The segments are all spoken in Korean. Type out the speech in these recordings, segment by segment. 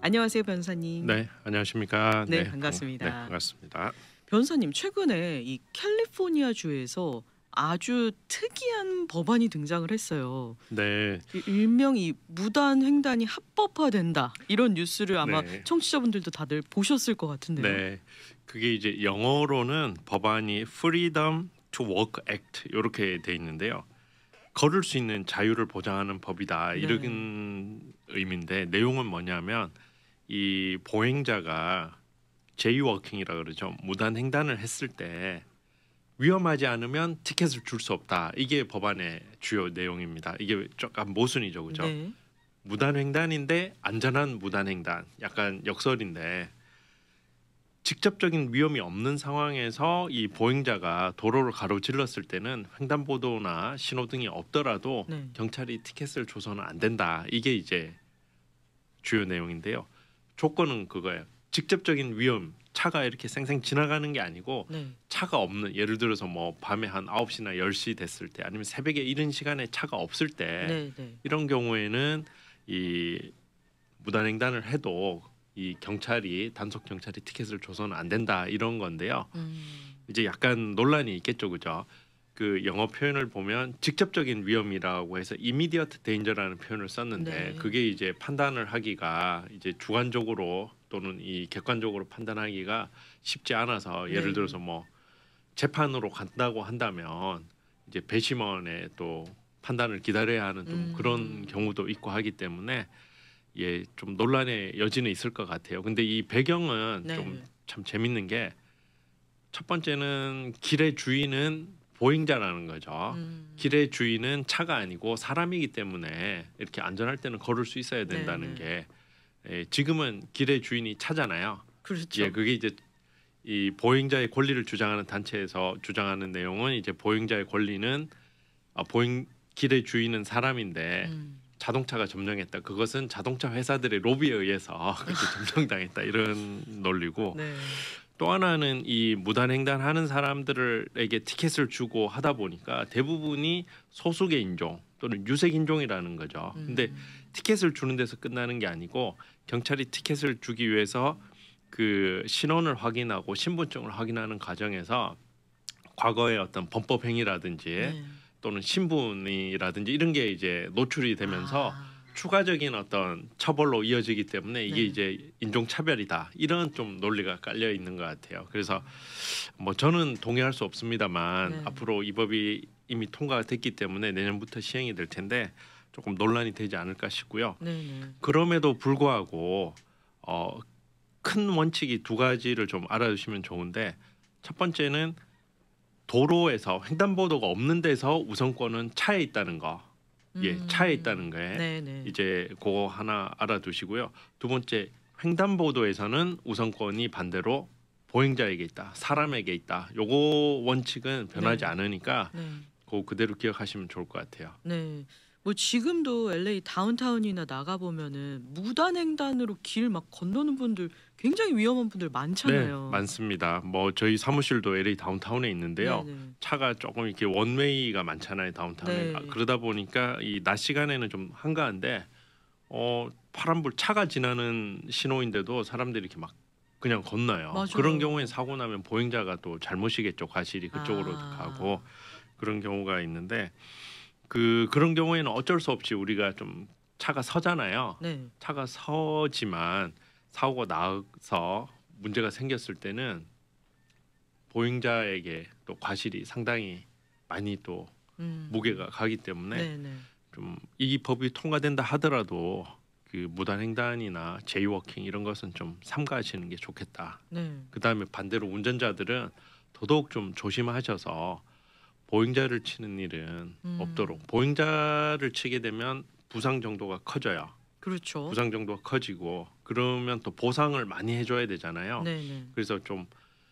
안녕하세요, 변호사님. 네, 안녕하십니까. 네, 네, 반갑습니다. 반갑습니다. 변호사님, 최근에 이 캘리포니아 주에서 아주 특이한 법안이 등장을 했어요. 네, 일명 이 무단 횡단이 합법화된다. 이런 뉴스를 아마 네, 청취자분들도 다들 보셨을 것 같은데요. 네. 그게 이제 영어로는 법안이 Freedom to Work Act 이렇게 돼 있는데요. 걸을 수 있는 자유를 보장하는 법이다. 네. 이런 의미인데 내용은 뭐냐면 이 보행자가 제이워킹이라 그러죠. 무단 횡단을 했을 때 위험하지 않으면 티켓을 줄 수 없다. 이게 법안의 주요 내용입니다. 이게 조금 모순이죠, 그죠? 네. 무단 횡단인데 안전한 무단 횡단, 약간 역설인데 직접적인 위험이 없는 상황에서 이 보행자가 도로를 가로질렀을 때는 횡단보도나 신호등이 없더라도 네. 경찰이 티켓을 줘서는 안 된다. 이게 이제 주요 내용인데요. 조건은 그거예요. 직접적인 위험, 차가 이렇게 쌩쌩 지나가는 게 아니고 네. 차가 없는, 예를 들어서 뭐 밤에 한 9시나 10시 됐을 때 아니면 새벽에 이른 시간에 차가 없을 때 네. 네. 이런 경우에는 이 무단횡단을 해도 이 경찰이 단속 경찰이 티켓을 줘서는 안 된다 이런 건데요. 이제 약간 논란이 있겠죠, 그죠? 그 영어 표현을 보면 직접적인 위험이라고 해서 immediate danger라는 표현을 썼는데 네. 그게 이제 판단을 하기가 이제 주관적으로 또는 이 객관적으로 판단하기가 쉽지 않아서 예를 네. 들어서 뭐 재판으로 간다고 한다면 이제 배심원의 또 판단을 기다려야 하는 좀 그런 경우도 있고 하기 때문에 예, 좀 논란의 여지는 있을 것 같아요. 근데 이 배경은 네. 좀 참 재밌는 게 첫 번째는 길의 주인은 보행자라는 거죠. 길의 주인은 차가 아니고 사람이기 때문에 이렇게 안전할 때는 걸을 수 있어야 된다는 네. 게 지금은 길의 주인이 차잖아요. 그렇죠. 예, 그게 이제 이 보행자의 권리를 주장하는 단체에서 주장하는 내용은 이제 보행자의 권리는 보행 길의 주인은 사람인데 자동차가 점령했다. 그것은 자동차 회사들의 로비에 의해서 그렇게 점령당했다. 이런 논리고 네. 또 하나는 이 무단 횡단하는 사람들에게 티켓을 주고 하다 보니까 대부분이 소수의 인종 또는 유색 인종이라는 거죠. 근데 티켓을 주는 데서 끝나는 게 아니고 경찰이 티켓을 주기 위해서 그 신원을 확인하고 신분증을 확인하는 과정에서 과거의 어떤 범법 행위라든지 네. 또는 신분이라든지 이런 게 이제 노출이 되면서 추가적인 어떤 처벌로 이어지기 때문에 이게 네. 이제 인종 차별이다 이런 좀 논리가 깔려 있는 것 같아요. 그래서 뭐 저는 동의할 수 없습니다만 네. 앞으로 이 법이 이미 통과가 됐기 때문에 내년부터 시행이 될 텐데 조금 논란이 되지 않을까 싶고요. 네. 그럼에도 불구하고 큰 원칙이 두 가지를 좀 알아두시면 좋은데 첫 번째는 도로에서 횡단보도가 없는 데서 우선권은 차에 있다는 거. 예, 차에 있다는 거에 네. 이제 그거 하나 알아두시고요. 두 번째 횡단보도에서는 우선권이 반대로 보행자에게 있다, 사람에게 있다. 요거 원칙은 변하지 네. 않으니까 네. 그거 그대로 기억하시면 좋을 것 같아요. 네. 뭐 지금도 LA 다운타운이나 나가 보면은 무단횡단으로 길 막 건너는 분들 굉장히 위험한 분들 많잖아요. 네, 많습니다. 뭐 저희 사무실도 LA 다운타운에 있는데요. 네네. 차가 조금 이렇게 원웨이가 많잖아요, 다운타운에. 네. 그러다 보니까 이 낮 시간에는 좀 한가한데 파란불 차가 지나는 신호인데도 사람들이 이렇게 막 그냥 건너요. 맞아요. 그런 경우에 사고 나면 보행자가 또 잘못이겠죠. 과실이 그쪽으로 아. 가고 그런 경우가 있는데 그런 경우에는 어쩔 수 없이 우리가 좀 차가 서잖아요. 네. 차가 서지만 사고가 나서 문제가 생겼을 때는 보행자에게 또 과실이 상당히 많이 또 무게가 가기 때문에 네네. 좀 이 법이 통과된다 하더라도 그 무단횡단이나 제이워킹 이런 것은 좀 삼가하시는 게 좋겠다. 네. 그다음에 반대로 운전자들은 더더욱 좀 조심하셔서 보행자를 치는 일은 없도록. 보행자를 치게 되면 부상 정도가 커져요. 그렇죠. 부상 정도가 커지고 그러면 또 보상을 많이 해줘야 되잖아요. 네네. 그래서 좀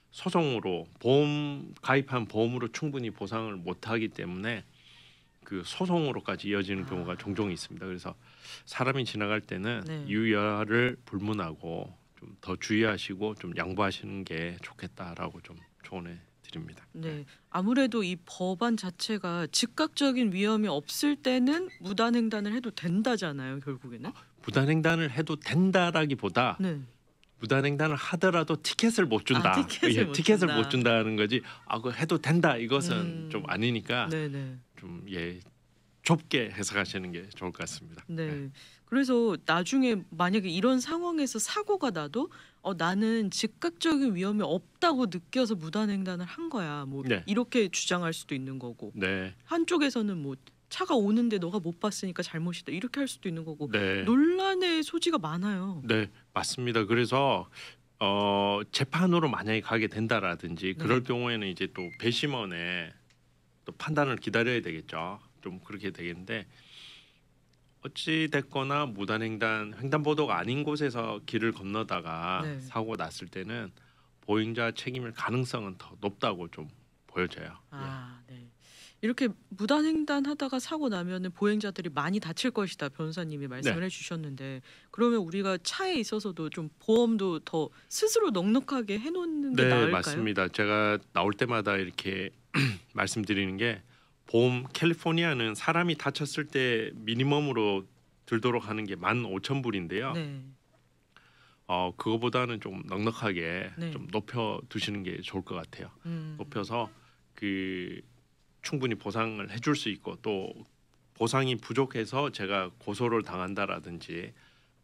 소송으로 보험 가입한 보험으로 충분히 보상을 못하기 때문에 그 소송으로까지 이어지는 경우가 종종 있습니다. 그래서 사람이 지나갈 때는 네. 유야를 불문하고 좀 더 주의하시고 좀 양보하시는 게 좋겠다라고 좀 조언해 말씀드립니다. 네. 아무래도 이 법안 자체가 즉각적인 위험이 없을 때는 무단횡단을 해도 된다잖아요, 결국에는. 무단횡단을 해도 된다라기보다 네. 무단횡단을 하더라도 티켓을 못 준다. 티켓을 못 티켓을 준다. 못 준다는 거지. 그거 해도 된다. 이것은 좀 아니니까 네네. 좀 좁게 해석하시는 게 좋을 것 같습니다. 네. 그래서 나중에 만약에 이런 상황에서 사고가 나도 나는 즉각적인 위험이 없다고 느껴서 무단횡단을 한 거야. 뭐 네. 이렇게 주장할 수도 있는 거고. 네. 한쪽에서는 뭐 차가 오는데 너가 못 봤으니까 잘못이다. 이렇게 할 수도 있는 거고. 네. 논란의 소지가 많아요. 네, 맞습니다. 그래서 재판으로 만약에 가게 된다라든지 그럴 경우에는 이제 또 배심원의 또 판단을 기다려야 되겠죠. 좀 그렇게 되겠는데 어찌 됐거나 무단횡단 횡단보도가 아닌 곳에서 길을 건너다가 네. 사고 났을 때는 보행자 책임일 가능성은 더 높다고 좀 보여져요. 네. 이렇게 무단횡단하다가 사고 나면은 보행자들이 많이 다칠 것이다 변호사님이 말씀을 네. 해주셨는데 그러면 우리가 차에 있어서도 좀 보험도 더 스스로 넉넉하게 해놓는 게 네, 나을까요? 맞습니다. 제가 나올 때마다 이렇게 말씀드리는 게 보험 캘리포니아는 사람이 다쳤을 때 미니멈으로 들도록 하는 게 15,000불인데요. 네. 그거보다는 좀 넉넉하게 네. 좀 높여 두시는 게 좋을 것 같아요. 높여서 충분히 보상을 해줄 수 있고 또 보상이 부족해서 제가 고소를 당한다라든지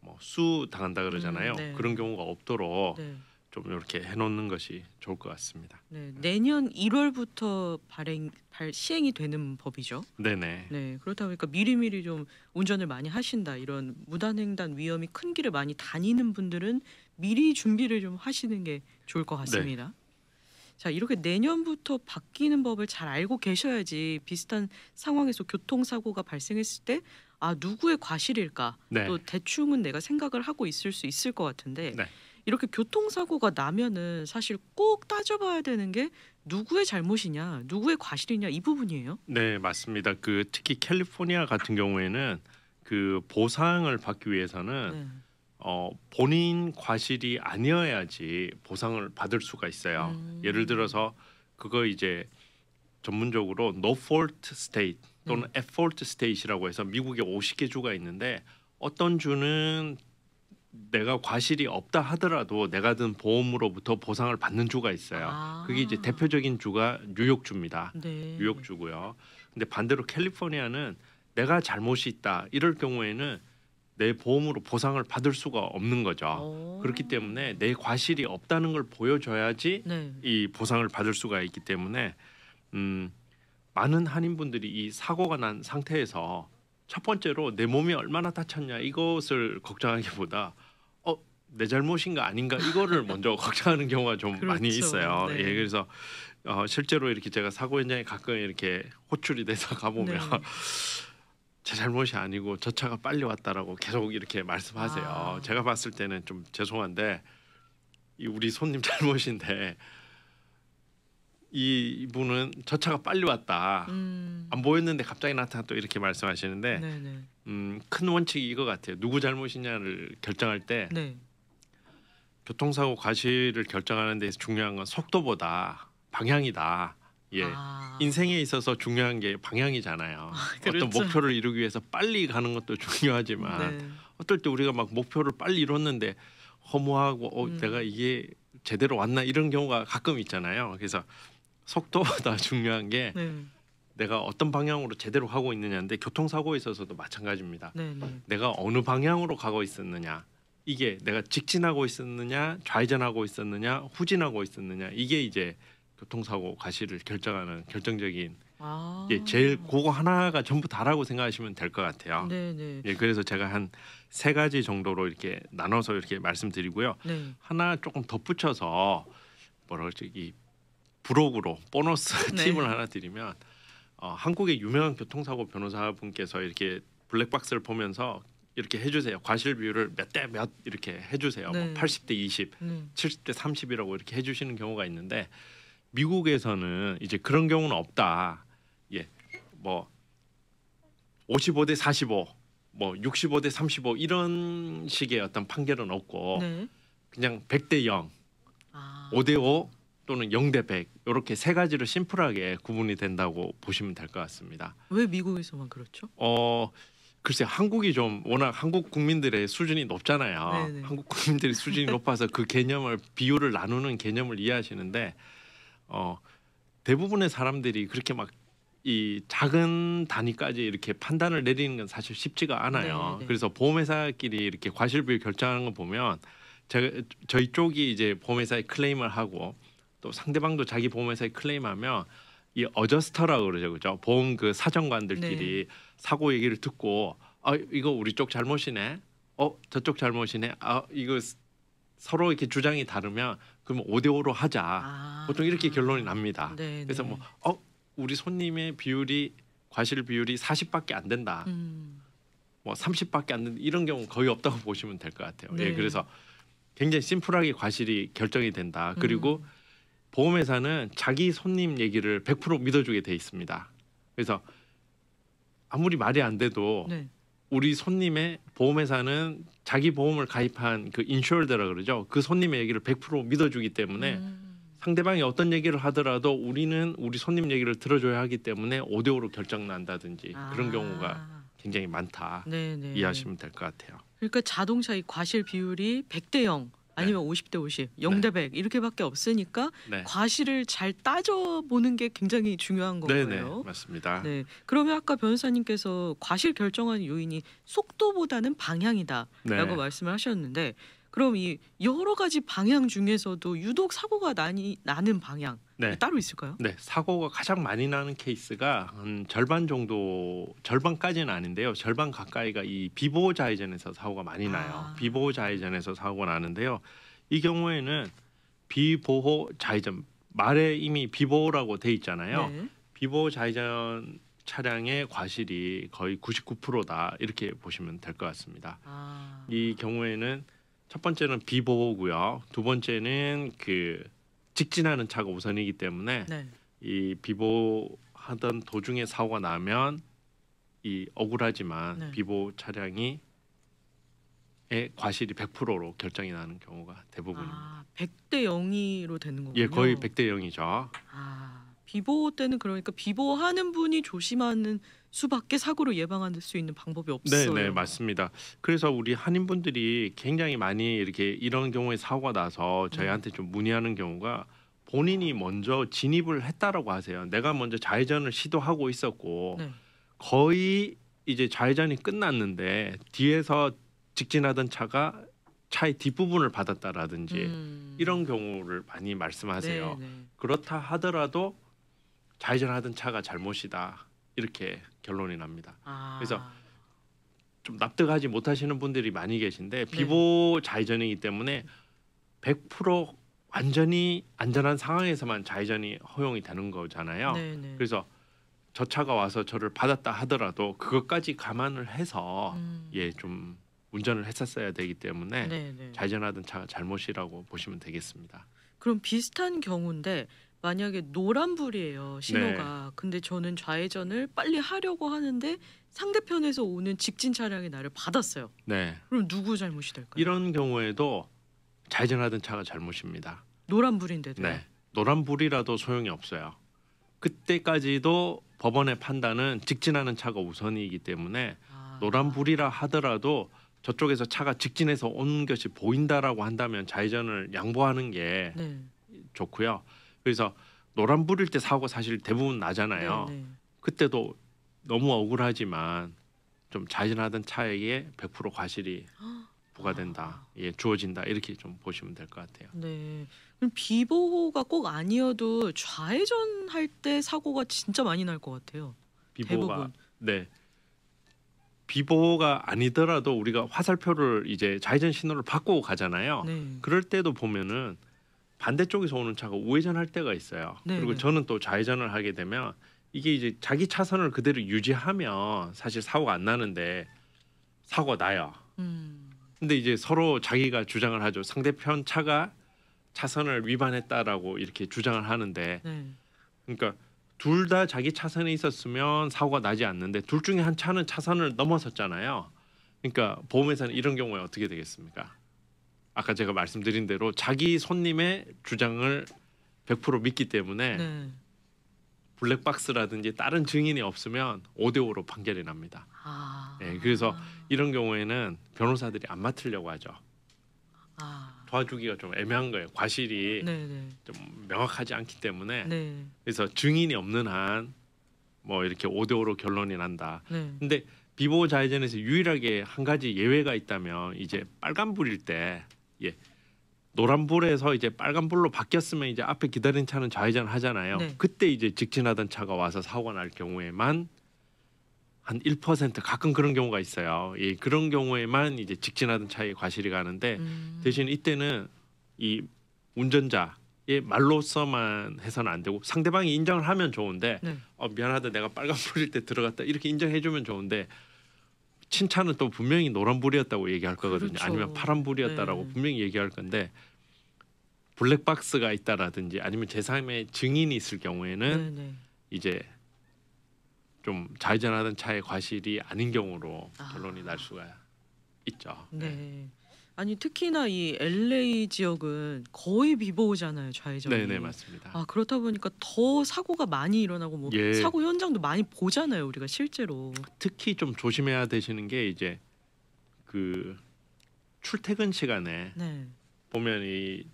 뭐 수 당한다 그러잖아요. 네. 그런 경우가 없도록 네. 좀 이렇게 해놓는 것이 좋을 것 같습니다. 네. 내년 1월부터 시행이 되는 법이죠. 네네. 네. 그렇다 보니까 미리미리 좀 운전을 많이 하신다. 이런 무단횡단 위험이 큰 길을 많이 다니는 분들은 미리 준비를 좀 하시는 게 좋을 것 같습니다. 자, 이렇게 내년부터 바뀌는 법을 잘 알고 계셔야지 비슷한 상황에서 교통사고가 발생했을 때 누구의 과실일까? 네. 또 대충은 내가 생각을 하고 있을 수 있을 것 같은데 네. 이렇게 교통사고가 나면은 사실 꼭 따져봐야 되는 게 누구의 잘못이냐, 누구의 과실이냐 이 부분이에요. 네, 맞습니다. 특히 캘리포니아 같은 경우에는 보상을 받기 위해서는 네. 본인 과실이 아니어야지 보상을 받을 수가 있어요. 예를 들어서 그거 이제 전문적으로 no fault state 또는 at fault state이라고 해서 미국에 50개 주가 있는데 어떤 주는 내가 과실이 없다 하더라도 내가 든 보험으로부터 보상을 받는 주가 있어요. 그게 이제 대표적인 주가 뉴욕주입니다. 네. 뉴욕주고요. 근데 반대로 캘리포니아는 내가 잘못이 있다 이럴 경우에는 내 보험으로 보상을 받을 수가 없는 거죠. 그렇기 때문에 내 과실이 없다는 걸 보여줘야지 네. 이 보상을 받을 수가 있기 때문에 많은 한인분들이 이 사고가 난 상태에서 첫 번째로 내 몸이 얼마나 다쳤냐 이것을 걱정하기보다 내 잘못인가 아닌가 이거를 먼저 걱정하는 경우가 좀 그렇죠. 많이 있어요. 네. 그래서 실제로 이렇게 제가 사고 현장에 가끔 이렇게 호출이 돼서 가보면 네. 제 잘못이 아니고 저 차가 빨리 왔다라고 계속 이렇게 말씀하세요. 제가 봤을 때는 좀 죄송한데 우리 손님 잘못인데 이분은 저 차가 빨리 왔다. 안 보였는데 갑자기 나타나 또 이렇게 말씀하시는데 네네. 큰 원칙이 이거 같아요. 누구 잘못이냐를 결정할 때 네. 교통사고 과실을 결정하는 데서 중요한 건 속도보다 방향이다. 인생에 있어서 중요한 게 방향이잖아요. 그렇죠. 어떤 목표를 이루기 위해서 빨리 가는 것도 중요하지만 어떨 때 우리가 막 목표를 빨리 이뤘는데 허무하고 내가 이게 제대로 왔나 이런 경우가 가끔 있잖아요. 그래서 속도보다 중요한 게 내가 어떤 방향으로 제대로 가고 있느냐인데 교통사고에 있어서도 마찬가지입니다. 내가 어느 방향으로 가고 있었느냐 이게 내가 직진하고 있었느냐 좌회전하고 있었느냐 후진하고 있었느냐 이게 이제 교통사고 과실을 결정하는 결정적인 제일 그거 하나가 전부 다라고 생각하시면 될 것 같아요. 그래서 제가 한 3가지 정도로 이렇게 나눠서 이렇게 말씀드리고요. 하나 조금 덧붙여서 뭐라 그러지 이 부록으로 보너스 팁을 하나 드리면 한국의 유명한 교통사고 변호사분께서 이렇게 블랙박스를 보면서 이렇게 해주세요. 과실 비율을 몇 대 몇 이렇게 해주세요. 뭐 80대 20, 70대 30이라고 이렇게 해주시는 경우가 있는데 미국에서는 이제 그런 경우는 없다. 뭐 55대 45, 뭐 65대 35 이런 식의 어떤 판결은 없고 그냥 100대 0, 5대 5, 또는 0대 100 이렇게 세 가지로 심플하게 구분이 된다고 보시면 될 것 같습니다. 왜 미국에서만 그렇죠? 글쎄 한국이 좀 워낙 한국 국민들의 수준이 높잖아요. 네네. 한국 국민들의 수준이 높아서 그 개념을 비율을 나누는 개념을 이해하시는데 대부분의 사람들이 그렇게 막 이 작은 단위까지 이렇게 판단을 내리는 건 사실 쉽지가 않아요. 네네. 그래서 보험회사끼리 이렇게 과실비율 결정하는 거 보면 저희 쪽이 이제 보험회사에 클레임을 하고 또 상대방도 자기 보험회사에 클레임하면 이 어저스터라고 그러죠, 그죠? 보험 그 사정관들끼리 사고 얘기를 듣고 이거 우리 쪽 잘못이네, 저쪽 잘못이네, 이거 서로 이렇게 주장이 다르면 그러면 5대5로 하자. 보통 이렇게 결론이 납니다. 네네. 그래서 뭐 우리 손님의 비율이 과실 비율이 40밖에 안 된다. 뭐 30밖에 안 된다. 이런 경우 거의 없다고 보시면 될 것 같아요. 네. 예, 그래서 굉장히 심플하게 과실이 결정이 된다. 그리고 보험회사는 자기 손님 얘기를 100% 믿어주게 돼 있습니다. 그래서 아무리 말이 안 돼도 네. 우리 손님의 보험회사는 자기 보험을 가입한 그 인슈어드라 그러죠. 그 손님의 얘기를 100% 믿어주기 때문에 상대방이 어떤 얘기를 하더라도 우리는 우리 손님 얘기를 들어줘야 하기 때문에 5대5로 결정 난다든지 그런 경우가 굉장히 많다. 네네. 이해하시면 될 것 같아요. 그러니까 자동차 이 과실 비율이 100대 0 아니면 50대 50, 0대 100 이렇게밖에 없으니까 네. 과실을 잘 따져보는 게 굉장히 중요한 거예요. 네네, 맞습니다. 네. 그러면 아까 변호사님께서 과실 결정하는 요인이 속도보다는 방향이다라고 네. 말씀을 하셨는데 그럼 이 여러 가지 방향 중에서도 유독 사고가 나는 방향 네. 따로 있을까요? 네, 사고가 가장 많이 나는 케이스가 한 절반 정도, 절반까지는 아닌데요. 절반 가까이가 이 비보호 좌회전에서 사고가 많이 나요. 비보호 좌회전에서 사고가 나는데요. 이 경우에는 비보호 좌회전, 말에 이미 비보호라고 돼 있잖아요. 네. 비보호 좌회전 차량의 과실이 거의 99%다 이렇게 보시면 될 것 같습니다. 이 경우에는 첫 번째는 비보호고요. 두 번째는 그 직진하는 차가 우선이기 때문에 네. 이 비보하던 도중에 사고가 나면 이 억울하지만 네. 비보 차량이 과실이 100%로 결정이 나는 경우가 대부분입니다. 100대 0으로 되는 거군요. 예, 거의 100대 0이죠. 비보호 때는 그러니까 비보호하는 분이 조심하는 수밖에 사고를 예방할 수 있는 방법이 없어요. 네, 맞습니다. 그래서 우리 한인분들이 굉장히 많이 이렇게 이런 경우에 사고가 나서 저희한테 좀 문의하는 경우가 본인이 먼저 진입을 했다라고 하세요. 내가 먼저 좌회전을 시도하고 있었고 네. 거의 이제 좌회전이 끝났는데 뒤에서 직진하던 차가 차의 뒷부분을 받았다라든지 이런 경우를 많이 말씀하세요. 네. 그렇다 하더라도 좌회전하던 차가 잘못이다. 이렇게 결론이 납니다. 그래서 좀 납득하지 못하시는 분들이 많이 계신데 비보 좌회전이기 때문에 100% 완전히 안전한 상황에서만 좌회전이 허용이 되는 거잖아요. 네. 그래서 저 차가 와서 저를 받았다 하더라도 그것까지 감안을 해서 좀 운전을 했었어야 되기 때문에 네. 좌회전하던 차가 잘못이라고 보시면 되겠습니다. 그럼 비슷한 경우인데 만약에 노란불이에요 신호가. 근데 저는 좌회전을 빨리 하려고 하는데 상대편에서 오는 직진 차량이 나를 받았어요. 네. 그럼 누구 잘못이 될까요? 이런 경우에도 좌회전하던 차가 잘못입니다. 노란불인데도요? 네. 노란불이라도 소용이 없어요. 그때까지도 법원의 판단은 직진하는 차가 우선이기 때문에 노란불이라 하더라도 저쪽에서 차가 직진해서 온 것이 보인다라고 한다면 좌회전을 양보하는 게 좋고요. 그래서 노란불일 때 사고 사실 대부분 나잖아요. 그때도 너무 억울하지만 좀 좌회전하던 차에게 100% 과실이 부과된다, 주어진다 이렇게 좀 보시면 될 것 같아요. 네. 그럼 비보호가 꼭 아니어도 좌회전할 때 사고가 진짜 많이 날 것 같아요. 비보호가 대부분. 네. 비보호가 아니더라도 우리가 화살표를 이제 좌회전 신호를 바꾸고 가잖아요. 그럴 때도 보면은 반대쪽에서 오는 차가 우회전할 때가 있어요. 그리고 저는 또 좌회전을 하게 되면 이게 이제 자기 차선을 그대로 유지하면 사실 사고가 안 나는데 사고가 나요. 근데 이제 서로 자기가 주장을 하죠. 상대편 차가 차선을 위반했다라고 이렇게 주장을 하는데 그러니까 둘 다 자기 차선에 있었으면 사고가 나지 않는데 둘 중에 한 차는 차선을 넘어섰잖아요. 그러니까 보험회사는 이런 경우에 어떻게 되겠습니까? 아까 제가 말씀드린 대로 자기 손님의 주장을 100% 믿기 때문에 네. 블랙박스라든지 다른 증인이 없으면 5대5로 판결이 납니다. 아. 네, 그래서 이런 경우에는 변호사들이 안 맡으려고 하죠. 아. 도와주기가 좀 애매한 거예요. 과실이 네네. 좀 명확하지 않기 때문에. 네. 그래서 증인이 없는 한 뭐 이렇게 5대5로 결론이 난다. 네. 근데 비보호 자회전에서 유일하게 한 가지 예외가 있다면 이제 빨간불일 때 노란불에서 이제 빨간불로 바뀌었으면 이제 앞에 기다린 차는 좌회전 하잖아요. 네. 그때 이제 직진하던 차가 와서 사고가 날 경우에만 한 1% 가끔 그런 경우가 있어요. 예, 그런 경우에만 이제 직진하던 차에 과실이 가는데 대신 이때는 이 운전자의 말로서만 해서는 안 되고 상대방이 인정을 하면 좋은데 네. 미안하다 내가 빨간불일 때 들어갔다 이렇게 인정해주면 좋은데 칭찬은 또 분명히 노란불이었다고 얘기할 거거든요. 그렇죠. 아니면 파란불이었다라고 네. 분명히 얘기할 건데 블랙박스가 있다라든지 아니면 제3의 증인이 있을 경우에는 네네. 이제 좀 좌회전하던 차의 과실이 아닌 경우로 아. 결론이 날 수가 있죠. 네. 아니 특히나 이 LA 지역은 거의 비보호잖아요, 좌회전이. 네, 네 맞습니다. 아 그렇다 보니까 더 사고가 많이 일어나고 뭐 예. 사고 현장도 많이 보잖아요, 우리가 실제로. 특히 좀 조심해야 되시는 게 이제 그 출퇴근 시간에 네. 보면 이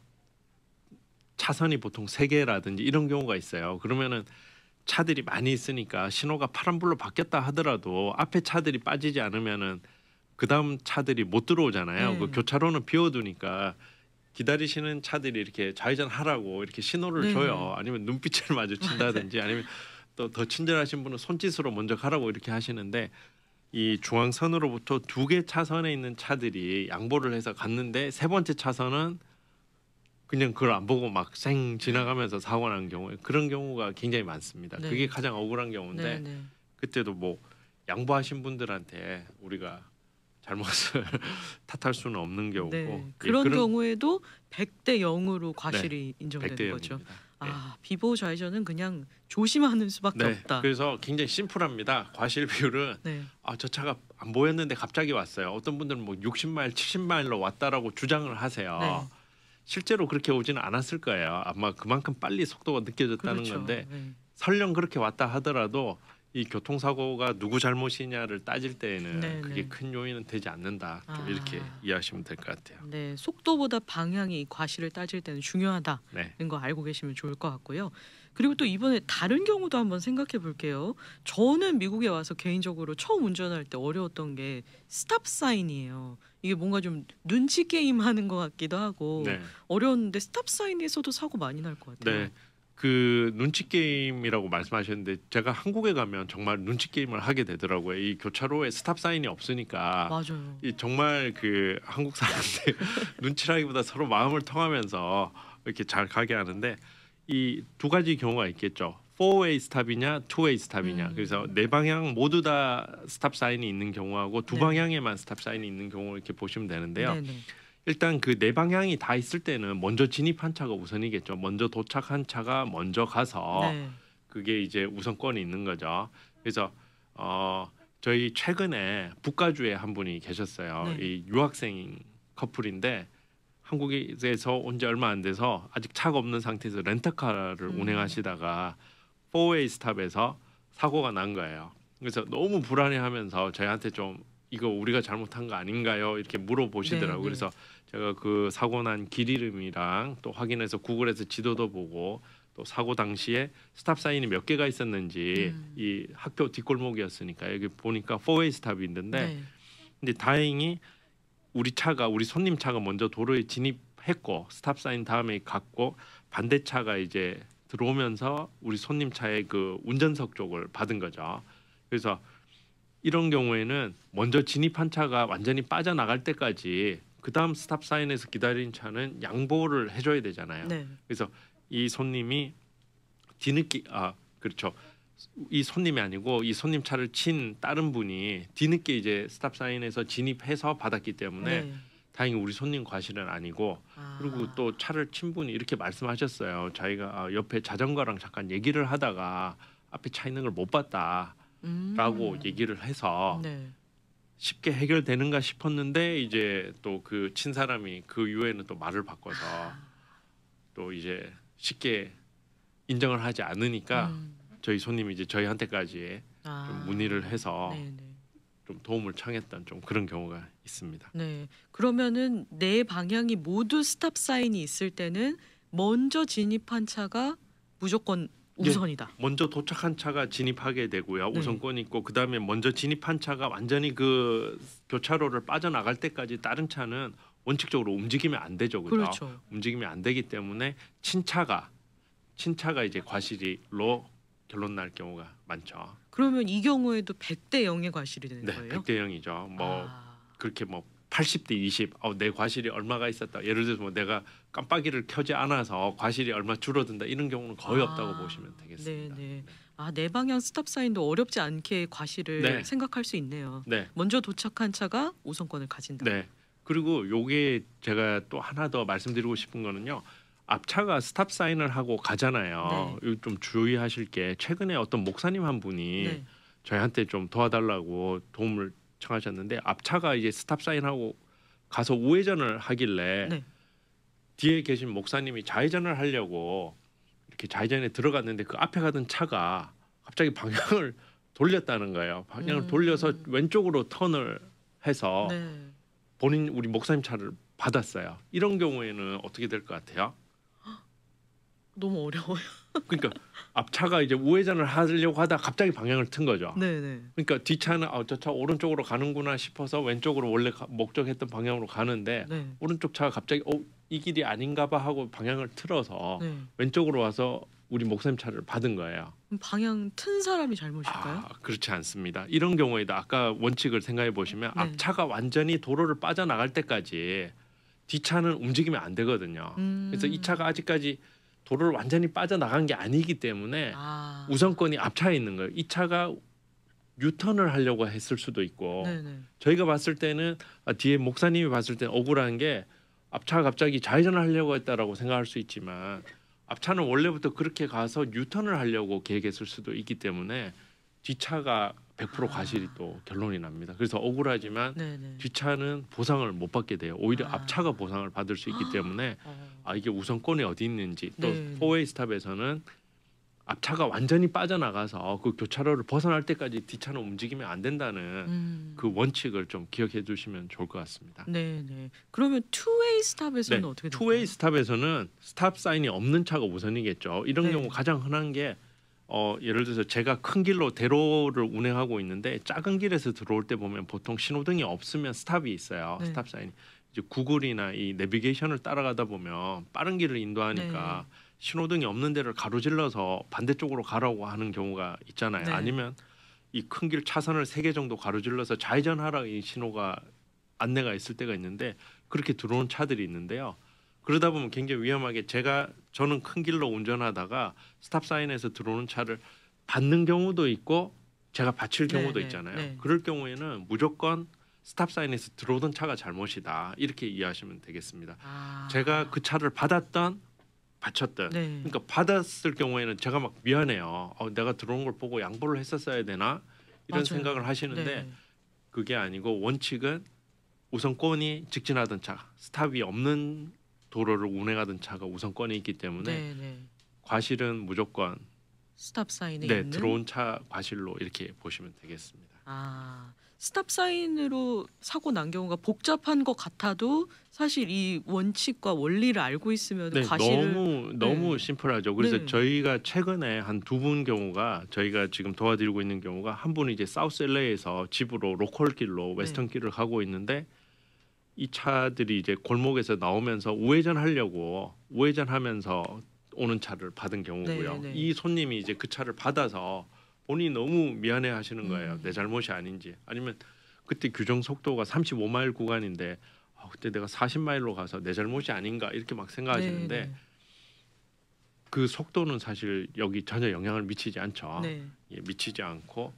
차선이 보통 3개라든지 이런 경우가 있어요. 그러면은 차들이 많이 있으니까 신호가 파란불로 바뀌었다 하더라도 앞에 차들이 빠지지 않으면은 그 다음 차들이 못 들어오잖아요. 네. 그 교차로는 비워두니까 기다리시는 차들이 이렇게 좌회전하라고 이렇게 신호를 네. 줘요. 아니면 눈빛을 마주친다든지 아니면 또 더 친절하신 분은 손짓으로 먼저 가라고 이렇게 하시는데 이 중앙선으로부터 2개 차선에 있는 차들이 양보를 해서 갔는데 세 번째 차선은 그냥 그걸 안 보고 막 쌩 지나가면서 사고 난 경우에 그런 경우가 굉장히 많습니다. 네. 그게 가장 억울한 경우인데 네. 그때도 뭐 양보하신 분들한테 우리가 잘못을 탓할 수는 없는 경우고 네. 그런 경우에도 100대 0으로 과실이 인정되는 100대 거죠. 0입니다. 아 비보호 좌회전은 그냥 조심하는 수밖에 네. 없다. 그래서 굉장히 심플합니다. 과실 비율은 네. 저 차가 안 보였는데 갑자기 왔어요. 어떤 분들은 뭐 60마일, 70마일로 왔다라고 주장을 하세요. 네. 실제로 그렇게 오지는 않았을 거예요. 아마 그만큼 빨리 속도가 느껴졌다는 그렇죠. 건데 네. 설령 그렇게 왔다 하더라도 이 교통사고가 누구 잘못이냐를 따질 때에는 네, 그게 네. 큰 요인은 되지 않는다. 좀 아. 이렇게 이해하시면 될 것 같아요. 네, 속도보다 방향이 과실을 따질 때는 중요하다는 네. 거 알고 계시면 좋을 것 같고요. 그리고 또 이번에 다른 경우도 한번 생각해 볼게요. 저는 미국에 와서 개인적으로 처음 운전할 때 어려웠던 게 스탑 사인이에요. 이게 뭔가 좀 눈치 게임 하는 것 같기도 하고 네. 어려웠는데 스탑 사인에서도 사고 많이 날 것 같아요. 네. 그 눈치 게임이라고 말씀하셨는데 제가 한국에 가면 정말 눈치 게임을 하게 되더라고요. 이 교차로에 스탑 사인이 없으니까 맞아요. 이 정말 그 한국 사람들 눈치라기보다 서로 마음을 통하면서 이렇게 잘 가게 하는데 이 두 가지 경우가 있겠죠. 4웨이 스탑이냐, 2웨이 스탑이냐. 그래서 네 방향 모두 다 스탑 사인이 있는 경우하고 두 네. 방향에만 스탑 사인이 있는 경우 이렇게 보시면 되는데요. 네네. 일단 그 네 방향이 다 있을 때는 먼저 진입한 차가 우선이겠죠. 먼저 도착한 차가 먼저 가서 네. 그게 이제 우선권이 있는 거죠. 그래서 저희 최근에 북가주에 한 분이 계셨어요. 네. 이 유학생 커플인데 한국에서 온 지 얼마 안 돼서 아직 차가 없는 상태에서 렌터카를 운행하시다가 4웨이 스탑에서 사고가 난 거예요. 그래서 너무 불안해하면서 저희한테 좀 이거 우리가 잘못한 거 아닌가요? 이렇게 물어보시더라고요. 네, 네. 그래서 제가 그 사고 난 길 이름이랑 또 확인해서 구글에서 지도도 보고 또 사고 당시에 스탑 사인이 몇 개가 있었는지 이 학교 뒷골목이었으니까 여기 보니까 4웨이 스탑이 있는데 네. 근데 다행히 우리 손님 차가 먼저 도로에 진입했고 스탑 사인 다음에 갔고 반대 차가 이제 들어오면서 우리 손님 차의 그 운전석 쪽을 받은 거죠. 그래서 이런 경우에는 먼저 진입한 차가 완전히 빠져나갈 때까지 그 다음 스탑 사인에서 기다린 차는 양보를 해줘야 되잖아요. 네. 그래서 이 손님이 뒤늦게 그렇죠. 이 손님이 아니고 이 손님 차를 친 다른 분이 뒤늦게 이제 스탑 사인에서 진입해서 받았기 때문에 네. 다행히 우리 손님 과실은 아니고 그리고 또 차를 친 분이 이렇게 말씀하셨어요. 자기가 옆에 자전거랑 잠깐 얘기를 하다가 앞에 차 있는 걸 못 봤다라고 얘기를 해서 네. 쉽게 해결되는가 싶었는데 이제 또 그 친 사람이 그 이후에는 또 말을 바꿔서 또 이제 쉽게 인정을 하지 않으니까 음. 저희 손님이 이제 저희한테까지 좀 문의를 해서 네네. 좀 도움을 청했던 좀 그런 경우가 있습니다. 네. 그러면은 내 방향이 모두 스탑 사인이 있을 때는 먼저 진입한 차가 무조건 네. 우선이다. 먼저 도착한 차가 진입하게 되고요. 네. 우선권이 있고 그다음에 먼저 진입한 차가 완전히 그 교차로를 빠져나갈 때까지 다른 차는 원칙적으로 움직이면 안 되죠. 그죠? 그렇죠. 움직이면 안 되기 때문에 친차가 이제 과실로 결론 날 경우가 많죠. 그러면 이 경우에도 100대 0의 과실이 되는 네, 거예요? 100대 0이죠. 뭐 아. 그렇게 뭐 80대 20, 내 과실이 얼마가 있었다. 예를 들어서 뭐 내가 깜빡이를 켜지 않아서 과실이 얼마 줄어든다. 이런 경우는 거의 없다고 보시면 되겠습니다. 네네. 아, 내 방향 스탑 사인도 어렵지 않게 과실을 네. 생각할 수 있네요. 네, 먼저 도착한 차가 우선권을 가진다. 네. 그리고 요게 제가 또 하나 더 말씀드리고 싶은 거는요. 앞차가 스탑 사인을 하고 가잖아요. 이거 좀 주의하실 게 최근에 어떤 목사님 한 분이 네. 저희한테 좀 도와달라고 도움을 청하셨는데 앞차가 이제 스탑 사인하고 가서 우회전을 하길래 네. 뒤에 계신 목사님이 좌회전을 하려고 이렇게 좌회전에 들어갔는데 그 앞에 가던 차가 갑자기 방향을 돌렸다는 거예요. 방향을 돌려서 왼쪽으로 턴을 해서 네. 우리 목사님 차를 받았어요. 이런 경우에는 어떻게 될 것 같아요? 너무 어려워요. 그러니까 앞차가 이제 우회전을 하려고 하다 갑자기 방향을 튼 거죠. 네네. 그러니까 뒷차는 저 차 오른쪽으로 가는구나 싶어서 왼쪽으로 원래 목적했던 방향으로 가는데 네. 오른쪽 차가 갑자기 이 길이 아닌가봐 하고 방향을 틀어서 네. 왼쪽으로 와서 우리 목사님 차를 받은 거예요. 그럼 방향 튼 사람이 잘못일까요? 그렇지 않습니다. 이런 경우에도 아까 원칙을 생각해 보시면 네. 앞차가 완전히 도로를 빠져나갈 때까지 뒷차는 움직이면 안 되거든요. 그래서 이 차가 아직까지 도로를 완전히 빠져나간 게 아니기 때문에 우선권이 앞차에 있는 거예요. 이 차가 유턴을 하려고 했을 수도 있고 네네. 저희가 봤을 때는 뒤에 목사님이 봤을 때는 억울한 게 앞차가 갑자기 좌회전을 하려고 했다라고 생각할 수 있지만 앞차는 원래부터 그렇게 가서 유턴을 하려고 계획했을 수도 있기 때문에 뒷차가 100% 과실이 또 결론이 납니다. 그래서 억울하지만 네네. 뒷차는 보상을 못 받게 돼요. 오히려 아. 앞차가 보상을 받을 수 있기 때문에 이게 우선권이 어디 있는지 또 네. 포웨이 스탑에서는 앞차가 완전히 빠져나가서 그 교차로를 벗어날 때까지 뒷차는 움직이면 안 된다는 그 원칙을 좀 기억해 두시면 좋을 것 같습니다. 네네. 그러면 투웨이 스탑에서는 어떻게 될까요? 투웨이 스탑에서는 스탑 사인이 없는 차가 우선이겠죠. 이런 네. 경우 가장 흔한 게 예를 들어서 제가 큰 길로 대로를 운행하고 있는데 작은 길에서 들어올 때 보면 보통 신호등이 없으면 스탑이 있어요. 네. 스탑 사인이 이제 구글이나 이 내비게이션을 따라가다 보면 빠른 길을 인도하니까 신호등이 없는 데를 가로질러서 반대쪽으로 가라고 하는 경우가 있잖아요. 네. 아니면 이 큰 길 차선을 3개 정도 가로질러서 좌회전하라 이 신호가 안내가 있을 때가 있는데 그렇게 들어오는 차들이 있는데요. 그러다 보면 굉장히 위험하게 저는 큰 길로 운전하다가 스탑 사인에서 들어오는 차를 받는 경우도 있고 제가 받칠 경우도 네, 있잖아요. 네. 그럴 경우에는 무조건 스탑 사인에서 들어오던 차가 잘못이다 이렇게 이해하시면 되겠습니다. 제가 그 차를 받았던 네. 그러니까 받았을 경우에는 제가 막 미안해요. 내가 들어온 걸 보고 양보를 했었어야 되나 이런 맞아요. 생각을 하시는데 네. 그게 아니고 원칙은 우선권이 직진하던 차, 스탑이 없는 도로를 운행하던 차가 우선권이 있기 때문에 네. 과실은 무조건 스탑 사인에 있는 들어온 차 과실로 이렇게 보시면 되겠습니다. 스탑 사인으로 사고 난 경우가 복잡한 것 같아도 사실 이 원칙과 원리를 알고 있으면 과실을 너무 심플하죠. 그래서 네. 저희가 최근에 한 2분 경우가 저희가 지금 도와드리고 있는 경우가 한 분이 이제 사우스 LA에서 집으로 로컬 길로 웨스턴 길을 가고 있는데 이 차들이 이제 골목에서 나오면서 우회전하면서 오는 차를 받은 경우고요. 네. 이 손님이 이제 그 차를 받아서 본인이 너무 미안해 하시는 거예요. 내 잘못이 아닌지. 아니면 그때 규정 속도가 35마일 구간인데 그때 내가 40마일로 가서 내 잘못이 아닌가 이렇게 막 생각하시는데 네. 그 속도는 사실 여기 전혀 영향을 미치지 않죠. 네. 미치지 않고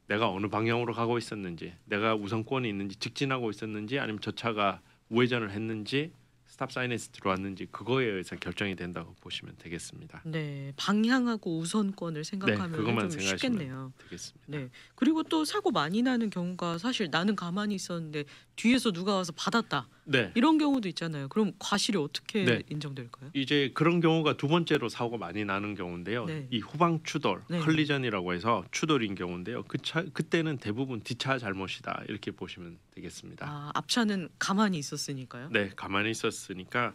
내가 어느 방향으로 가고 있었는지, 내가 우선권이 있는지, 직진하고 있었는지, 아니면 저 차가 우회전을 했는지, 스탑 사인에서 들어왔는지 그거에 의해서 결정이 된다고 보시면 되겠습니다. 네, 방향하고 우선권을 생각하면 그것만 좀 생각하시면 쉽겠네요. 되겠습니다. 네, 그리고 또 사고 많이 나는 경우가 사실 나는 가만히 있었는데 뒤에서 누가 와서 받았다. 네. 이런 경우도 있잖아요. 그럼 과실이 어떻게 네. 인정될까요? 이제 그런 경우가 두 번째로 사고가 많이 나는 경우인데요. 네. 이 후방 추돌, 네. 컬리전이라고 해서 추돌인 경우인데요. 그때는 대부분 뒷차 잘못이다 이렇게 보시면 되겠습니다. 아, 앞차는 가만히 있었으니까요. 네, 가만히 있었으니까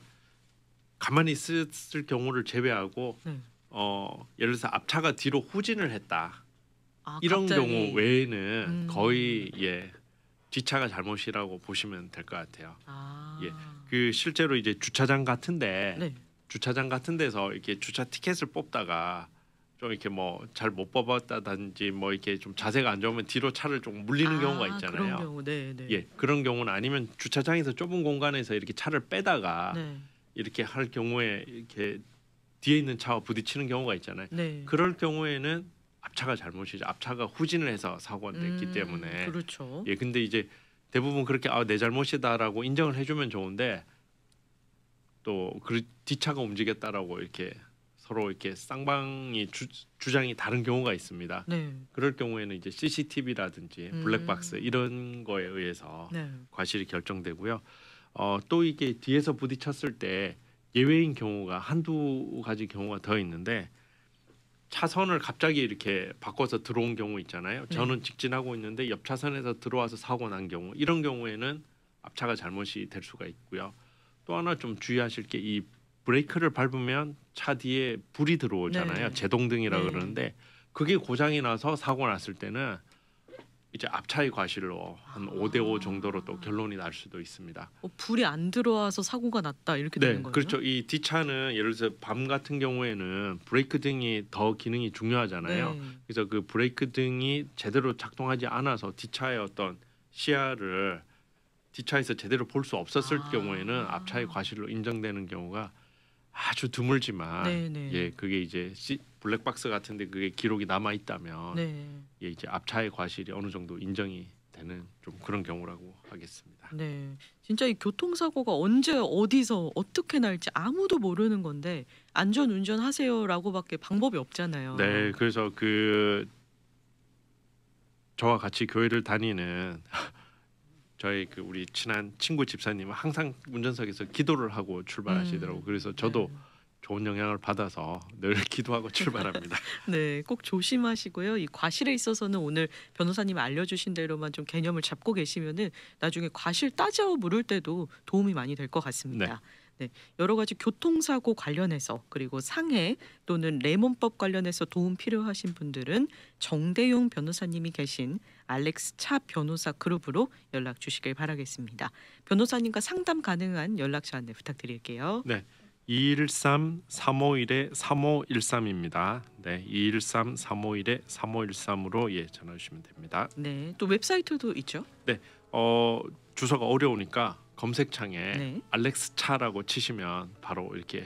가만히 있었을 경우를 제외하고 네. 예를 들어서 앞차가 뒤로 후진을 했다. 아, 이런 갑자기. 경우 외에는 거의 뒷차가 잘못이라고 보시면 될 것 같아요. 아. 예. 그 실제로 이제 주차장 같은데 네. 주차장 같은 데서 이렇게 주차 티켓을 뽑다가 좀 이렇게 뭐 잘 못 뽑았다든지 뭐 이렇게 좀 자세가 안 좋으면 뒤로 차를 좀 물리는 경우가 있잖아요. 그런 경우, 네, 네. 예, 그런 경우는 아니면 주차장에서 좁은 공간에서 이렇게 차를 빼다가 네. 이렇게 할 경우에 이렇게 뒤에 있는 차와 부딪히는 경우가 있잖아요. 네. 그럴 경우에는 앞차가 잘못이죠. 앞차가 후진을 해서 사고가 됐기 때문에. 그렇죠. 예, 근데 이제 대부분 그렇게 내 잘못이다라고 인정을 해주면 좋은데 또 그 뒷차가 움직였다라고 이렇게 서로 이렇게 쌍방이 주장이 다른 경우가 있습니다. 네. 그럴 경우에는 이제 CCTV라든지 블랙박스 이런 거에 의해서 네. 과실이 결정되고요. 또 이게 뒤에서 부딪혔을 때 예외인 경우가 한두 가지 경우가 더 있는데 차선을 갑자기 이렇게 바꿔서 들어온 경우 있잖아요. 네. 저는 직진하고 있는데 옆 차선에서 들어와서 사고 난 경우 이런 경우에는 앞차가 잘못이 될 수가 있고요. 또 하나 좀 주의하실 게 이 브레이크를 밟으면 차 뒤에 불이 들어오잖아요. 네. 제동등이라 네. 그러는데 그게 고장이 나서 사고 났을 때는 이제 앞차의 과실로 한 5대5 정도로 또 결론이 날 수도 있습니다. 불이 안 들어와서 사고가 났다 이렇게 되는 거예요? 그렇죠. 이 뒷차는 예를 들어서 밤 같은 경우에는 브레이크 등이 더 기능이 중요하잖아요. 네. 그래서 그 브레이크 등이 제대로 작동하지 않아서 뒷차의 어떤 시야를 뒷차에서 제대로 볼 수 없었을 경우에는 앞차의 과실로 인정되는 경우가 아주 드물지만 네네. 예, 그게 이제 블랙박스 같은데 그게 기록이 남아 있다면 네. 예, 이제 앞차의 과실이 어느 정도 인정이 되는 좀 그런 경우라고 하겠습니다. 네. 진짜 이 교통사고가 언제 어디서 어떻게 날지 아무도 모르는 건데 안전 운전하세요라고밖에 방법이 없잖아요. 네, 그래서 저와 같이 교회를 다니는 저희 우리 친한 친구 집사님은 항상 운전석에서 기도를 하고 출발하시더라고요. 그래서 저도 좋은 영향을 받아서 늘 기도하고 출발합니다. 네, 꼭 조심하시고요. 이 과실에 있어서는 오늘 변호사님이 알려주신 대로만 좀 개념을 잡고 계시면은 나중에 과실 따져 물을 때도 도움이 많이 될 것 같습니다. 네, 여러 가지 교통사고 관련해서 그리고 상해 또는 레몬법 관련해서 도움 필요하신 분들은 정대용 변호사님이 계신 알렉스 차 변호사 그룹으로 연락 주시길 바라겠습니다. 변호사님과 상담 가능한 연락처 안내 부탁드릴게요. 네. 213-351-3513입니다. 네, 213-351-3513으로 전화 주시면 됩니다. 네, 또 웹사이트도 있죠? 네, 주소가 어려우니까 검색창에 네. 알렉스 차라고 치시면 바로 이렇게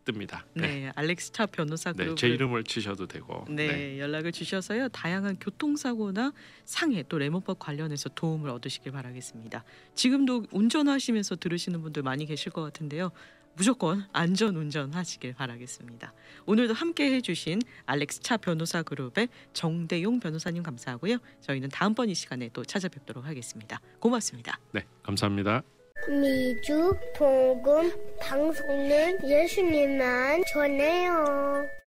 뜹니다. 네, 알렉스 차 변호사 네, 그룹 제 이름을 치셔도 되고. 네, 연락을 주셔서요. 다양한 교통사고나 상해 또 레몬법 관련해서 도움을 얻으시길 바라겠습니다. 지금도 운전하시면서 들으시는 분들 많이 계실 것 같은데요. 무조건 안전 운전하시길 바라겠습니다. 오늘도 함께 해주신 알렉스 차 변호사 그룹의 정대용 변호사님 감사하고요. 저희는 다음번 이 시간에 또 찾아뵙도록 하겠습니다. 고맙습니다. 네, 감사합니다. 미주 복음 방송은 예수님만 전해요.